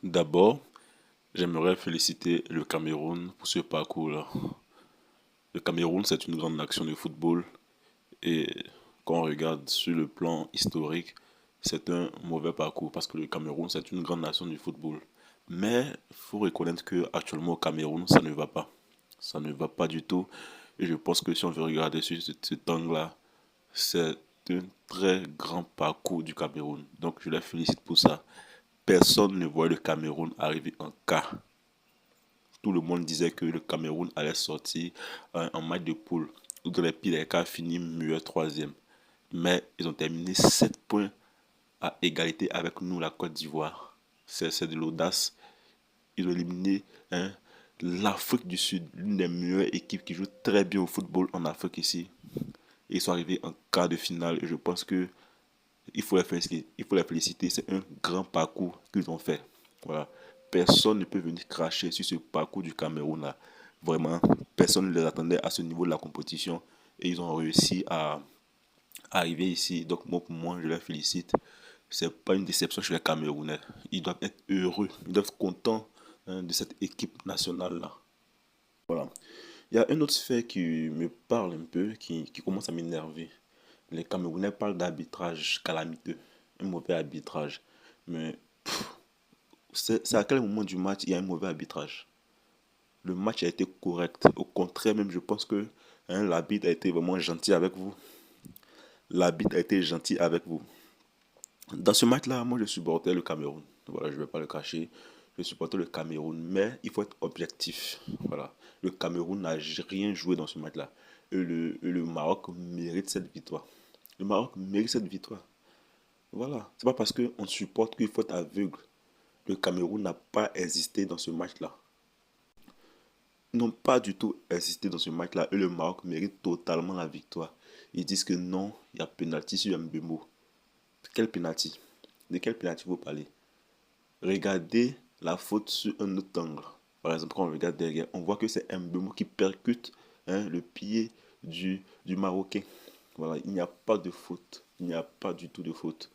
D'abord, j'aimerais féliciter le Cameroun pour ce parcours-là. Le Cameroun, c'est une grande nation de football et quand on regarde sur le plan historique, c'est un mauvais parcours parce que le Cameroun, c'est une grande nation du football. Mais il faut reconnaître que actuellement au Cameroun, ça ne va pas. Ça ne va pas du tout. Et je pense que si on veut regarder sur cet angle-là, c'est un très grand parcours du Cameroun. Donc je les félicite pour ça. Personne ne voit le Cameroun arriver en quart. Tout le monde disait que le Cameroun allait sortir en match de poule, ou dans les pires des cas, finir mieux troisième. Mais ils ont terminé 7 points à égalité avec nous, la Côte d'Ivoire. C'est de l'audace. Ils ont éliminé l'Afrique du Sud, l'une des meilleures équipes qui joue très bien au football en Afrique ici. Et ils sont arrivés en quart de finale et je pense que il faut les féliciter. Il faut les féliciter. C'est un grand parcours qu'ils ont fait. Voilà. Personne ne peut venir cracher sur ce parcours du Cameroun là. Vraiment, personne ne les attendait à ce niveau de la compétition et ils ont réussi à arriver ici. Donc moi, pour moi, je les félicite. C'est pas une déception chez les Camerounais. Ils doivent être heureux, ils doivent être contents de cette équipe nationale là. Voilà. Il y a un autre fait qui me parle un peu, qui commence à m'énerver. Les Camerounais parlent d'arbitrage calamiteux, un mauvais arbitrage. Mais c'est à quel moment du match il y a un mauvais arbitrage? Le match a été correct. Au contraire, même je pense que l'arbitre a été vraiment gentil avec vous. L'arbitre a été gentil avec vous. Dans ce match-là, moi je supportais le Cameroun. Voilà, je ne vais pas le cacher. Je supportais le Cameroun, mais il faut être objectif. Voilà. Le Cameroun n'a rien joué dans ce match-là. Et le Maroc mérite cette victoire. Le Maroc mérite cette victoire. Voilà. C'est pas parce qu'on supporte qu'il faut être aveugle. Le Cameroun n'a pas existé dans ce match-là. Ils n'ont pas du tout existé dans ce match-là. Et le Maroc mérite totalement la victoire. Ils disent que non, il y a pénalty sur Mbemo. Quel pénalty? De quel pénalty vous parlez? Regardez la faute sur un autre angle. Par exemple, quand on regarde derrière, on voit que c'est Mbemo qui percute le pied du Marocain. Voilà, il n'y a pas de faute. Il n'y a pas du tout de faute.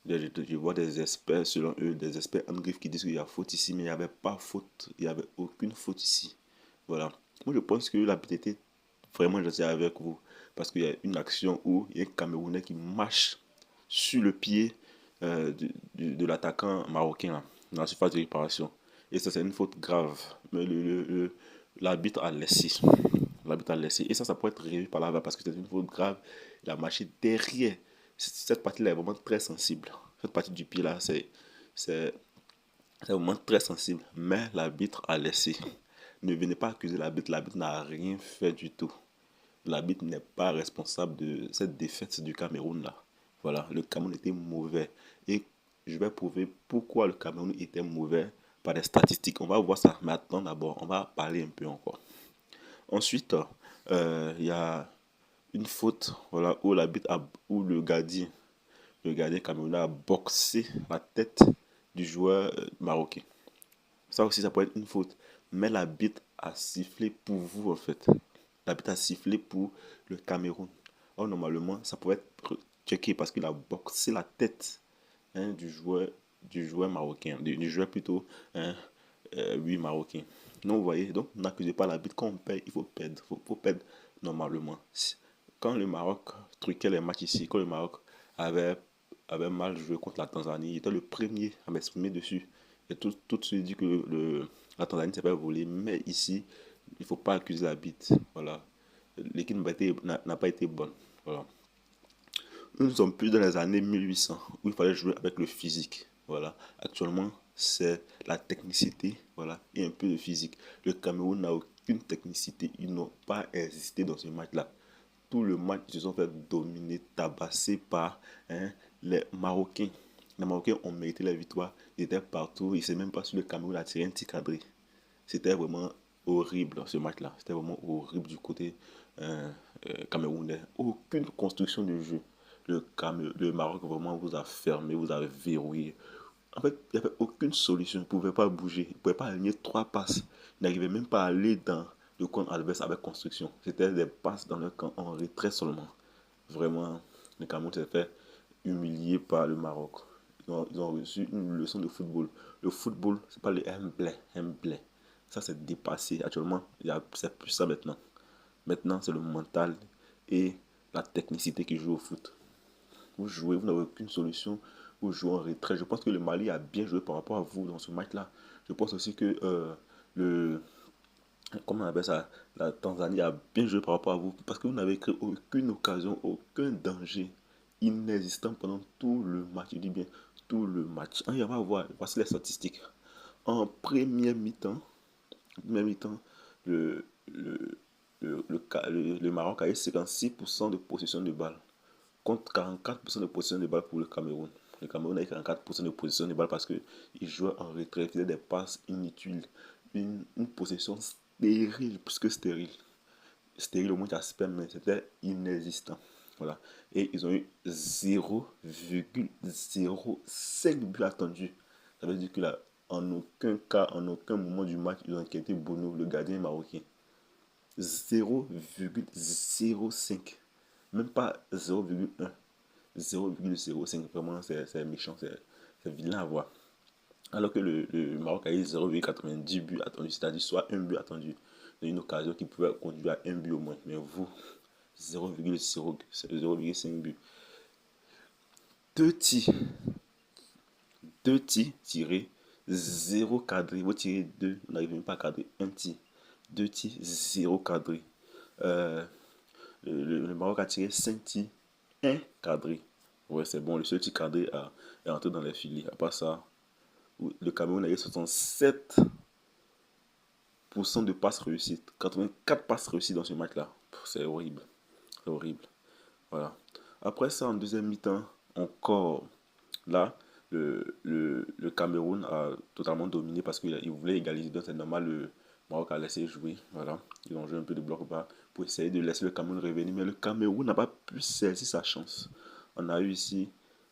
Je vois des experts, selon eux, des experts en griffe qui disent qu'il y a faute ici, mais il n'y avait pas faute. Il n'y avait aucune faute ici. Voilà. Moi, je pense que l'arbitre était vraiment gentil avec vous. Parce qu'il y a une action où il y a un Camerounais qui marche sur le pied de l'attaquant marocain là, dans la surface de réparation. Et ça, c'est une faute grave. Mais l'arbitre a laissé. L'arbitre a laissé. Et ça pourrait être revu par la VAR parce que c'est une faute grave. Il a marché derrière. Cette partie-là est vraiment très sensible. Cette partie du pied-là, c'est vraiment très sensible. Mais l'arbitre a laissé. Ne venez pas accuser l'arbitre. L'arbitre n'a rien fait du tout. L'arbitre n'est pas responsable de cette défaite du Cameroun là. Voilà, le Cameroun était mauvais. Et je vais prouver pourquoi le Cameroun était mauvais par des statistiques. On va voir ça. Mais attends d'abord, on va parler un peu encore. Ensuite, il y a une faute voilà, où, où le gardien camerounais a boxé la tête du joueur marocain. Ça aussi, ça peut être une faute. Mais l'arbitre a sifflé pour vous, en fait. L'arbitre a sifflé pour le Cameroun. Or, normalement, ça pourrait être checké parce qu'il a boxé la tête du joueur marocain. Du joueur plutôt, hein, oui, marocain. Donc, vous voyez, donc n'accusez pas l'arbitre. Quand on paye, il faut perdre. Il faut perdre normalement. Quand le Maroc truquait les matchs ici, quand le Maroc avait, avait mal joué contre la Tanzanie, il était le premier à m'exprimer dessus. Et tout se dit que la Tanzanie s'est pas volée. Mais ici, il ne faut pas accuser l'arbitre. Voilà. L'équipe n'a pas été bonne. Voilà. Nous ne sommes plus dans les années 1800 où il fallait jouer avec le physique. Voilà. Actuellement, c'est la technicité voilà, et un peu de physique. Le Cameroun n'a aucune technicité. Ils n'ont pas existé dans ce match-là. Tout le match, ils se sont fait dominer, tabasser par les Marocains. Les Marocains ont mérité la victoire. Ils étaient partout. Ils ne savaient même pas si le Cameroun a tiré un petit cadré. C'était vraiment horrible ce match-là. C'était vraiment horrible du côté camerounais. Aucune construction de jeu. Le Maroc vraiment vous a fermé, vous a verrouillé. En fait, il n'y avait aucune solution. Il ne pouvait pas bouger. Il ne pouvait pas aligner trois passes. Il n'arrivait même pas à aller dans le camp adverse avec construction. C'était des passes dans le camp en retrait seulement. Vraiment, le Cameroun s'est fait humilier par le Maroc. ils ont reçu une leçon de football. Le football, c'est pas le Hemblay. Ça, c'est dépassé. Actuellement, c'est plus ça maintenant. Maintenant, c'est le mental et la technicité qui joue au foot. Vous jouez, vous n'avez aucune solution, vous jouez en retrait. Je pense que le Mali a bien joué par rapport à vous dans ce match-là. Je pense aussi que le, comment on appelle ça, la Tanzanie a bien joué par rapport à vous parce que vous n'avez créé aucune occasion, aucun danger inexistant pendant tout le match. Je dis bien tout le match. On va voir, voici les statistiques. En première mi-temps, le, le, le Maroc a eu 56% de possession de balle contre 44% de possession de balle pour le Cameroun. Le Cameroun a eu 44% de possession de balle parce qu'il jouait en retrait, il faisait des passes inutiles. Une possession stérile, plus que stérile. Stérile au moins d'aspect, mais c'était inexistant. Voilà. Et ils ont eu 0,05 buts attendus. Ça veut dire que là, en aucun cas, en aucun moment du match, ils ont inquiété Bono, le gardien marocain. 0,05. Même pas 0,1. 0,05. Vraiment, c'est méchant, c'est vilain à voir. Alors que le Maroc a eu 0,90 buts attendus, c'est-à-dire soit un but attendu. Une occasion qui pouvait conduire à un but au moins. Mais vous, 0,5 buts. Deux tirs. Deux tirs tirés, zéro cadré. Vous tirez deux, vous n'arrivez même pas à cadrer un tir. Deux tirs, zéro cadré. Euh, le Maroc a tiré 5 tirs, un cadré. Ouais, c'est bon. Le seul tir cadré est entré dans les filets. À part ça, le Cameroun a eu 67% de passes réussies. 84 passes réussies dans ce match-là. C'est horrible. C'est horrible. Voilà. Après ça, en deuxième mi-temps, encore là, le Cameroun a totalement dominé parce qu'il voulait égaliser. Donc c'est normal, le Maroc a laissé jouer. Voilà. Ils ont joué un peu de bloc bas pour essayer de laisser le Cameroun revenir. Mais le Cameroun n'a pas pu saisir sa chance. On a eu ici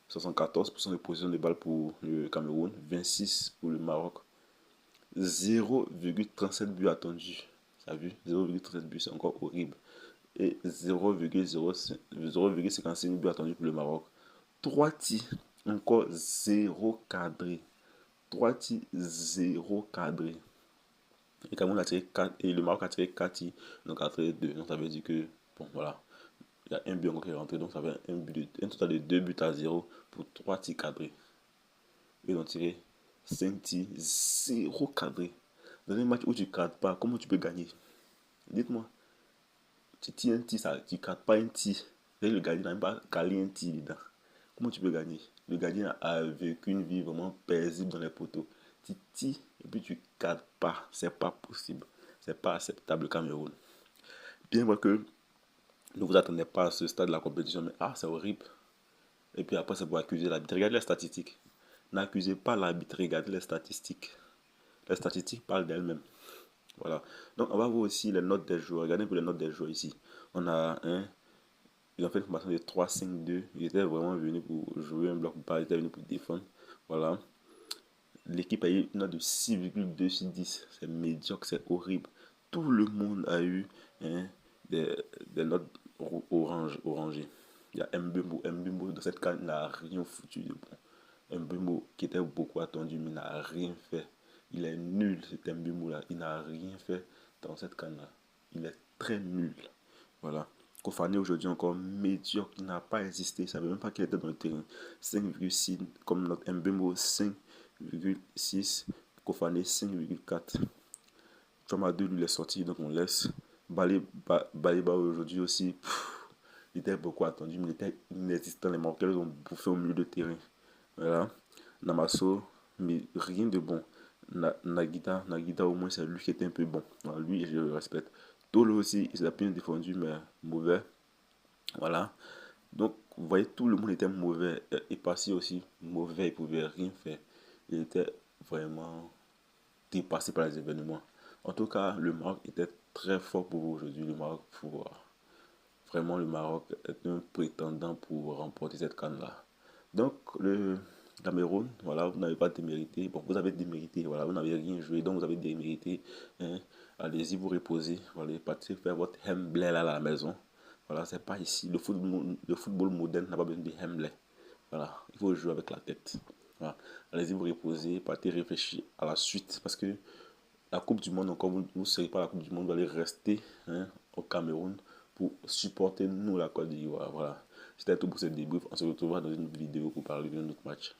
74% de position de balle pour le Cameroun, 26% pour le Maroc. 0,37 buts attendus. Ça a vu? 0,37 buts, c'est encore horrible. Et 0,55 buts attendus pour le Maroc. 3 tirs, encore 0 cadré. 3 tirs, 0 cadré. Le Cameroun a tiré 4 et le Maroc a tiré 4 tirs, donc a tiré 2. Donc ça veut dire que, bon voilà, il y a un but encore qui est rentré, donc ça fait un total de 2 buts à 0 pour 3 tirs cadrés. Ils ont tiré 5 tirs, 0 cadré. Dans un match où tu ne cadres pas, comment tu peux gagner? Dites-moi. Tu tires un tir, tu ne cadres pas un tir. Et le gardien n'a même pas calé un tir dedans. Comment tu peux gagner? Le gardien a vécu une vie vraiment paisible dans les poteaux. Tu tires et puis tu ne cadres pas. C'est pas possible. C'est pas acceptable, Cameroun. Bien vrai que ne vous attendez pas à ce stade de la compétition, mais c'est horrible. Et puis après, c'est pour accuser l'arbitre. Regardez les statistiques. N'accusez pas l'arbitre, regardez les statistiques. Les statistiques parlent d'elles-mêmes. Voilà. Donc, on va voir aussi les notes des joueurs. Regardez un peu les notes des joueurs ici. On a ils ont fait une formation de 3-5-2. Ils étaient vraiment venus pour jouer un bloc bas. Ils étaient venus pour défendre. Voilà. L'équipe a eu une note de 6,2 sur 10. C'est médiocre, c'est horrible. Tout le monde a eu des, des notes orangées. Il y a Mbembo. Mbembo, dans cette canne, n'a rien foutu de bon. Mbembo, qui était beaucoup attendu, mais n'a rien fait. Il est nul, cet Mbembo là. Il n'a rien fait dans cette canne là. Il est très nul. Voilà. Kofané aujourd'hui encore médiocre, il n'a pas existé, il ne savait même pas qu'il était dans le terrain. 5,6 comme notre Mbembo, 5,6, Kofané 5,4. Chamadou lui est sorti, donc on laisse. Baliba aujourd'hui aussi, il était beaucoup attendu, mais il était inexistant. Les Marocains ont bouffé au milieu de terrain. Voilà. Namasso, mais rien de bon. Nagida au moins c'est lui qui était un peu bon. Alors, lui, je le respecte. Tolo aussi, il s'est bien défendu, mais mauvais. Voilà. Donc, vous voyez, tout le monde était mauvais. Et Passy aussi, mauvais, il pouvait rien faire. Il était vraiment dépassé par les événements. En tout cas, le Maroc était très fort pour vous aujourd'hui. Vraiment, le Maroc est un prétendant pour remporter cette canne-là. Donc, le Cameroun, voilà, vous n'avez pas démérité. Bon, vous avez démérité, voilà, vous n'avez rien joué, donc vous avez démérité. Hein. Allez-y, vous reposez. Voilà, partez faire votre Hemblay là à la maison. Voilà, c'est pas ici. Le football moderne n'a pas besoin de Hemblay. Voilà, il faut jouer avec la tête. Voilà. Allez-y vous reposer, partez réfléchir à la suite parce que la Coupe du Monde, encore vous ne serez pas à la Coupe du Monde, vous allez rester hein, au Cameroun pour supporter nous la Côte d'Ivoire. Voilà. C'était tout pour ce débrief. On se retrouvera dans une vidéo pour parler d'un autre match.